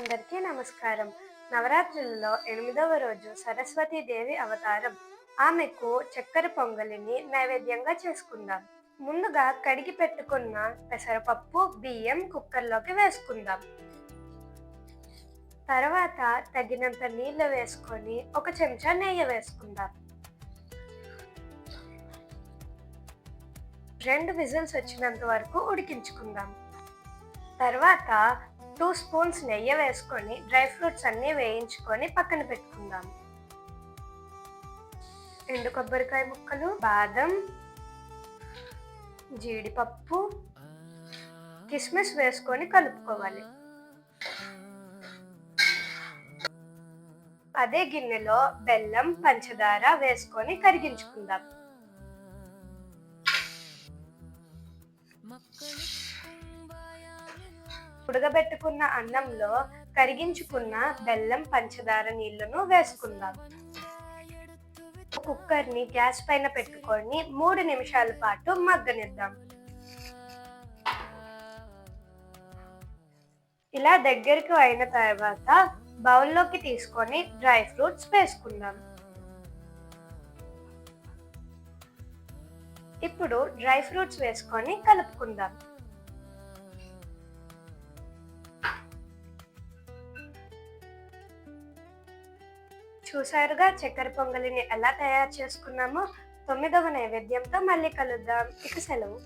అందరికీ నమస్కారం. నవరాత్రులలో 8వ రోజు సరస్వతీదేవి అవతారం. ఆమెకు చక్కెర పొంగలిని నైవేద్యంగా చేసుకుందాం. ముందుగా కడిగి పెట్టుకున్న పెసరపప్పు, బియ్యం కుక్కర్లోకి వేసుకుందాం. తర్వాత తగినంత నీళ్లు వేసుకొని 1 చెంచా నెయ్యి వేసుకుందాం. 2 విజిల్స్ వచ్చినంత వరకు ఉడికించుకుందాం. తర్వాత 2 స్పూన్స్ నెయ్యి వేసుకొని డ్రై ఫ్రూట్స్ అన్నీ వేయించుకొని పక్కన పెట్టుకుందాం. ఎండు కొబ్బరికాయ ముక్కలు, బాదం, జీడిపప్పు, కిస్మిస్ వేసుకొని కలుపుకోవాలి. అదే గిన్నెలో బెల్లం, పంచదార వేసుకొని కరిగించుకుందాం. ఉడకబెట్టుకున్న అన్నంలో కరిగించుకున్న బెల్లం, పంచదార నీళ్లను వేసుకుందాం. కుక్కర్ని గ్యాస్ పైన పెట్టుకొని 3 నిమిషాల పాటు మగ్గనిద్దాం. ఇలా దగ్గరకు అయిన తర్వాత బౌల్లోకి తీసుకొని డ్రై ఫ్రూట్స్ వేసుకుందాం. ఇప్పుడు డ్రై ఫ్రూట్స్ వేసుకొని కలుపుకుందాం. చూసారుగా చక్కెర పొంగలిని ఎలా తయారు చేసుకున్నామో. 9వ నైవేద్యంతో మళ్ళీ కలుద్దాం. ఇక సెలవు.